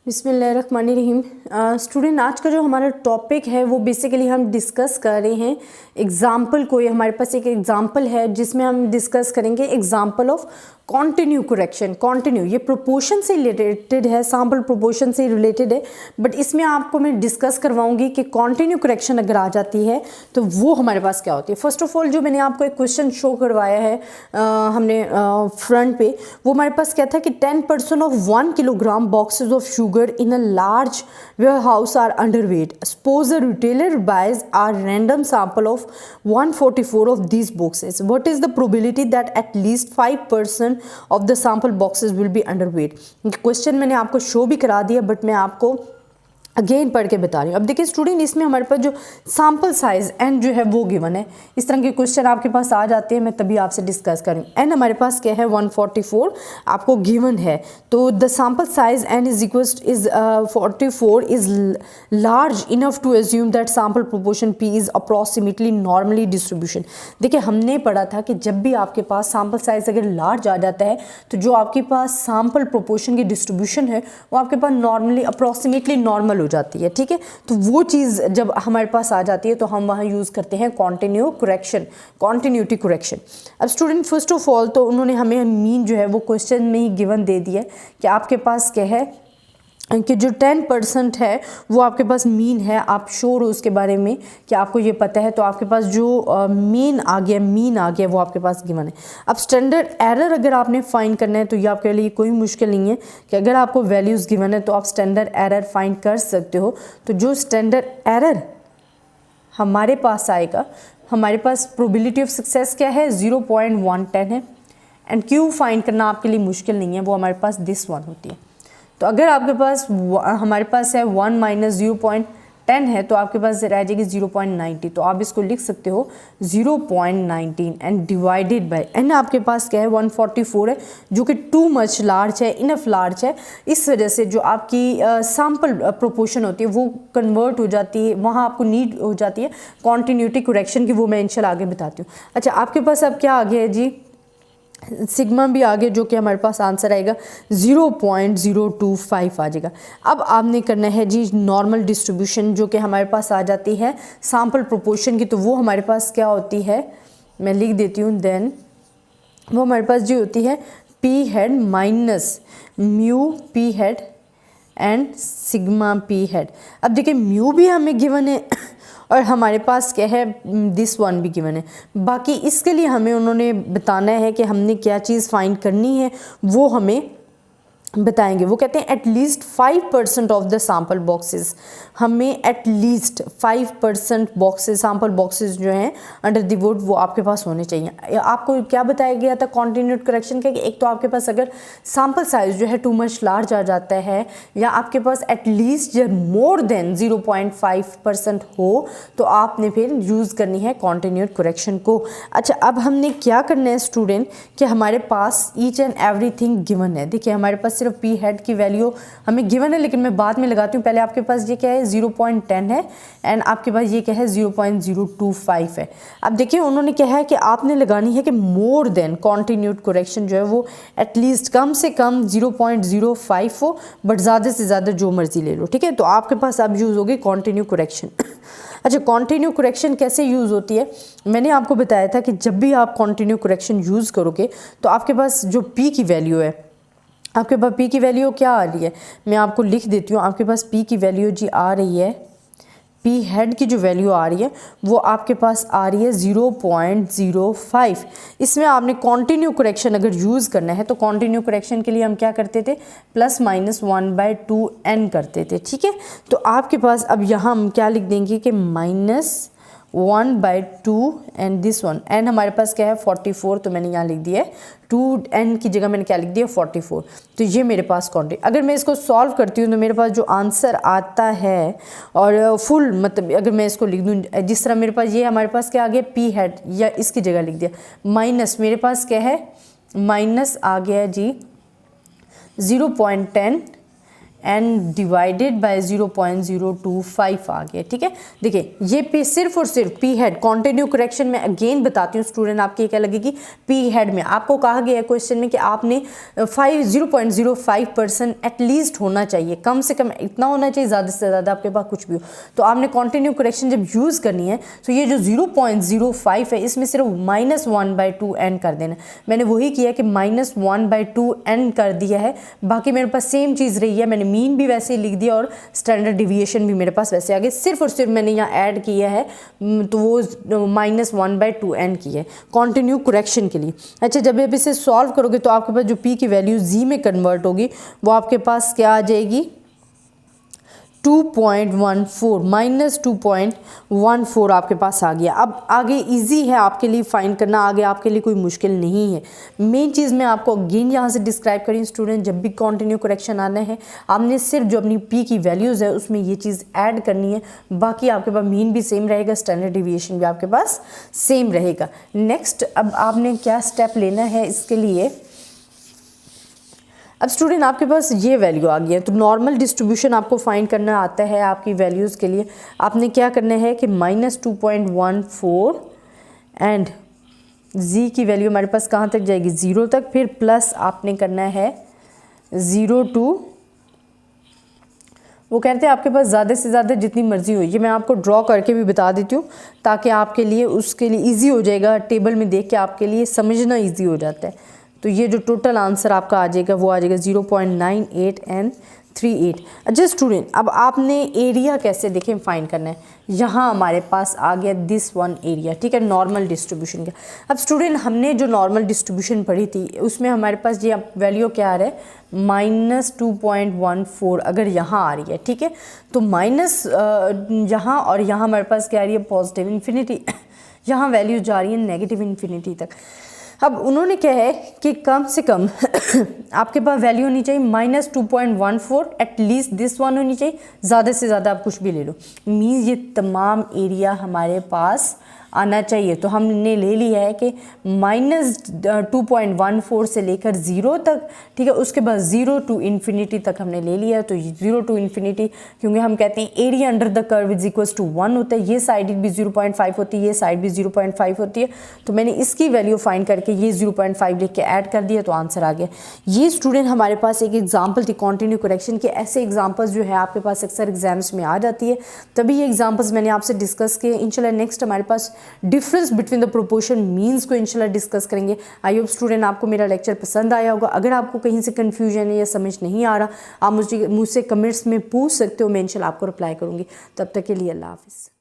बिस्मिल्लाहिर्रहमानिर्रहीम। स्टूडेंट, आज का जो हमारा टॉपिक है वो बेसिकली हम डिस्कस कर रहे हैं एग्जाम्पल को। ये हमारे पास एक एग्जाम्पल है जिसमें हम डिस्कस करेंगे example of continue correction. Continue ये प्रोपोर्शन से रिलेटेड है, सैम्पल प्रोपोर्शन से रिलेटेड है, बट इसमें आपको मैं डिस्कस करवाऊंगी कि कॉन्टिन्यू करेक्शन अगर आ जाती है तो वो हमारे पास क्या होती है। फर्स्ट ऑफ ऑल जो मैंने आपको एक क्वेश्चन शो करवाया है हमने फ्रंट पे, वो हमारे पास क्या था कि 10% of 1 kilogram boxes of sugar in a large warehouse are underweight. Suppose a retailer buys a random sample of 144 of these boxes. What is the probability that at least 5% of the sample boxes will be underweight? Question मैंने आपको show भी करा दिया, but मैं आपको again पढ़ के बता रही हूँ। अब देखिए स्टूडेंट, इसमें हमारे पास जो सैम्पल साइज एन जो है वो गिवन है। इस तरह के क्वेश्चन आपके पास आ जाते हैं, मैं तभी आपसे डिस्कस करूँ। एन हमारे पास क्या है 144 आपको गिवन है, तो the sample size N is is 44 is large enough to assume that sample proportion P is approximately normally distribution. देखिए हमने पढ़ा था कि जब भी आपके पास सैम्पल साइज अगर लार्ज आ जाता है तो जो आपके पास सैम्पल प्रोपोर्शन की डिस्ट्रीब्यूशन है वो आपके पास नॉर्मली अप्रॉक्सीमेटली नॉर्मल जाती है। ठीक है, तो वो चीज़ जब हमारे पास आ जाती है तो हम वहाँ यूज़ करते हैं कॉन्टिन्यू करेक्शन, कॉन्टिन्यूटी करेक्शन। अब स्टूडेंट फर्स्ट ऑफ ऑल तो उन्होंने हमें मीन जो है वो क्वेश्चन में ही गिवन दे दिया है कि आपके पास क्या है कि जो 10% है वो आपके पास मीन है। आप श्योर हो उसके बारे में कि आपको ये पता है, तो आपके पास जो मीन आ गया वो आपके पास गिवन है। अब स्टैंडर्ड एरर अगर आपने फाइंड करना है तो ये आपके लिए कोई मुश्किल नहीं है कि अगर आपको वैल्यूज़ गिवन है तो आप स्टैंडर्ड एरर फाइंड कर सकते हो। तो जो स्टैंडर्ड एरर हमारे पास आएगा, हमारे पास प्रोबेबिलिटी ऑफ सक्सेस क्या है 0.110 है, एंड क्यू फाइंड करना आपके लिए मुश्किल नहीं है, वो हमारे पास दिस वन होती है। तो अगर आपके पास हमारे पास है 1 - 0.10 है तो आपके पास रह जाएगी 0.90, तो आप इसको लिख सकते हो 0.19 एंड डिवाइडेड बाय एन। आपके पास क्या है 144 है, जो कि टू मच लार्ज है, इनफ लार्ज है। इस वजह से जो आपकी सैम्पल प्रोपोर्शन होती है वो कन्वर्ट हो जाती है, वहाँ आपको नीड हो जाती है कॉन्टिन्यूटी करेक्शन की, वो मैं इंशाल्लाह आगे बताती हूँ। अच्छा, आपके पास अब क्या आ गया है जी, सिग्मा भी आगे, जो कि हमारे पास आंसर आएगा 0.025 आ जाएगा। अब आपने करना है जी नॉर्मल डिस्ट्रीब्यूशन, जो कि हमारे पास आ जाती है सैम्पल प्रोपोर्शन की, तो वो हमारे पास क्या होती है मैं लिख देती हूँ। देन वो हमारे पास जो होती है P head minus mu P head and sigma P head. अब देखिए म्यू भी हमें गिवन है और हमारे पास क्या है दिस वन भी गिवन है। बाकी इसके लिए हमें उन्होंने बताना है कि हमने क्या चीज़ फाइंड करनी है, वो हमें बताएंगे। वो कहते हैं at least 5% of the sample boxes, हमें एटलीस्ट 5% बॉक्सेस सैम्पल बॉक्सेस जो हैं अंडर द वुड वो आपके पास होने चाहिए। आपको क्या बताया गया था कॉन्टिन्यूड करेक्शन का कि एक तो आपके पास अगर सैम्पल साइज जो है टू मच लार्ज आ जाता है, या आपके पास एटलीस्ट जब मोर देन 0.5% हो, तो आपने फिर यूज़ करनी है कॉन्टिन्यूड करेक्शन को। अच्छा, अब हमने क्या करना है स्टूडेंट कि हमारे पास ईच एंड एवरीथिंग गिवन है। देखिए हमारे पास सिर्फ पी हेड की वैल्यू हमें गिवन है, लेकिन मैं बाद में लगाती हूँ। पहले आपके पास ये क्या है 0.10 है, एंड आपके पास ये क्या है 0.025 है। अब देखिए उन्होंने क्या है कि आपने लगानी है कि मोर देन कॉन्टिन्यूड करेक्शन जो है वो एटलीस्ट कम से कम 0.05 हो, बट ज़्यादा से ज़्यादा जो मर्जी ले लो। ठीक है, तो आपके पास अब यूज़ होगी कॉन्टिन्यू करेक्शन। अच्छा, कॉन्टिन्यू करेक्शन कैसे यूज़ होती है, मैंने आपको बताया था कि जब भी आप कॉन्टिन्यू करेक्शन यूज़ करोगे तो आपके पास जो पी की वैल्यू है, आपके पास पी की वैल्यू क्या आ रही है, मैं आपको लिख देती हूँ। आपके पास पी की वैल्यू जी आ रही है, पी हेड की जो वैल्यू आ रही है वो आपके पास आ रही है 0.05। इसमें आपने कॉन्टिन्यू करेक्शन अगर यूज़ करना है तो कॉन्टिन्यू करेक्शन के लिए हम क्या करते थे +-1/2n करते थे। ठीक है, तो आपके पास अब यहाँ हम क्या लिख देंगे कि -1/2 एंड दिस वन, एन हमारे पास क्या है 44, तो मैंने यहाँ लिख दिया है 2n की जगह मैंने क्या लिख दिया 44। तो ये मेरे पास क्वांटिटी, अगर मैं इसको सॉल्व करती हूँ तो मेरे पास जो आंसर आता है, और फुल मतलब अगर मैं इसको लिख दूँ जिस तरह मेरे पास ये हमारे पास क्या आ गया पी हेड, या इसकी जगह लिख दिया माइनस, मेरे पास क्या है माइनस आ गया जी 0.10 n डिवाइडेड बाय 0.025 आ गया। ठीक है, देखिए ये p सिर्फ और सिर्फ p हेड कॉन्टिन्यू करेक्शन में अगेन बताती हूँ स्टूडेंट, आपकी क्या लगेगी, p हेड में आपको कहा गया है क्वेश्चन में कि आपने 0.05% एटलीस्ट होना चाहिए, कम से कम इतना होना चाहिए, ज़्यादा से ज़्यादा आपके पास कुछ भी हो। तो आपने कॉन्टिन्यू करेक्शन जब यूज़ करनी है तो ये जो 0.05 है इसमें सिर्फ -1/2n कर देना। मैंने वही किया कि -1/2n कर दिया है, बाकी मेरे पास सेम चीज़ रही है, मैंने मीन भी वैसे ही लिख दिया और स्टैंडर्ड डिविएशन भी मेरे पास वैसे आ गए, सिर्फ और सिर्फ मैंने यहाँ ऐड किया है तो वो -1/2n की है कॉन्टिन्यू करेक्शन के लिए। अच्छा, जब आप इसे सॉल्व करोगे तो आपके पास जो p की वैल्यू z में कन्वर्ट होगी वो आपके पास क्या आ जाएगी, 2.14 -2.14 आपके पास आ गया। अब आगे इजी है आपके लिए फाइंड करना, आगे आपके लिए कोई मुश्किल नहीं है। मेन चीज़ मैं आपको अगेन यहाँ से डिस्क्राइब करी स्टूडेंट, जब भी कॉन्टिन्यू करेक्शन आना है आपने सिर्फ जो अपनी p की वैल्यूज़ है उसमें ये चीज़ ऐड करनी है, बाकी आपके पास मीन भी सेम रहेगा, स्टैंडर्ड डिविएशन भी आपके पास सेम रहेगा। नेक्स्ट अब आपने क्या स्टेप लेना है इसके लिए, अब स्टूडेंट आपके पास ये वैल्यू आ गई है तो नॉर्मल डिस्ट्रीब्यूशन आपको फाइंड करना आता है आपकी वैल्यूज़ के लिए। आपने क्या करना है कि -2.14 एंड z की वैल्यू हमारे पास कहाँ तक जाएगी, 0 तक, फिर प्लस आपने करना है 0 to, वो कहते हैं आपके पास ज़्यादा से ज़्यादा जितनी मर्जी हो। ये मैं आपको ड्रॉ करके भी बता देती हूँ ताकि आपके लिए उसके लिए ईजी हो जाएगा, टेबल में देख के आपके लिए समझना ईजी हो जाता है। तो ये जो टोटल आंसर आपका आ जाएगा वो आ जाएगा 0.9838। अच्छा स्टूडेंट, अब आपने एरिया कैसे देखें फाइंड करना है, यहाँ हमारे पास आ गया दिस वन एरिया। ठीक है, नॉर्मल डिस्ट्रीब्यूशन का। अब स्टूडेंट हमने जो नॉर्मल डिस्ट्रीब्यूशन पढ़ी थी उसमें हमारे पास ये वैल्यू क्या आ रहा है, -2.14 अगर यहाँ आ रही है। ठीक है, तो माइनस यहाँ और यहाँ हमारे पास क्या आ रही है, पॉजिटिव इन्फिनिटी, यहाँ वैल्यू जा रही है नेगेटिव इन्फिनिटी तक। अब उन्होंने क्या है कि कम से कम आपके पास वैल्यू होनी चाहिए -2.14, एटलीस्ट दिस वन होनी चाहिए, ज़्यादा से ज़्यादा आप कुछ भी ले लो, मीन्स ये तमाम एरिया हमारे पास आना चाहिए। तो हमने ले लिया है कि -2.14 से लेकर 0 तक, ठीक है, उसके बाद 0 to इन्फिनिटी तक हमने ले लिया। तो 0 to इन्फिनिटी, क्योंकि हम कहते हैं area under the curve is equals to 1 होता है, ये साइड भी 0.5 होती है, ये साइड भी 0.5 होती है। तो मैंने इसकी वैल्यू फाइंड करके ये 0.5 लिख के ऐड कर दिया तो आंसर आ गया। ये स्टूडेंट हमारे पास एक एग्जाम्पल थी कॉन्टिन्यू करेक्शन के। ऐसे एग्जाम्पल्स जो है आपके पास अक्सर एग्जाम्स में आ जाती है, तभी ये एग्जाम्पल्स मैंने आपसे डिस्कस किए। इंशाल्लाह नेक्स्ट हमारे पास difference between the proportion means को इंशाल्लाह डिस्कस करेंगे। आई होप स्टूडेंट आपको मेरा लेक्चर पसंद आया होगा। अगर आपको कहीं से कन्फ्यूजन है या समझ नहीं आ रहा, आप मुझसे कमेंट्स में पूछ सकते हो, मैं इंशाल्लाह आपको रिप्लाई करूँगी। तब तक के लिए अल्लाह हाफिज़।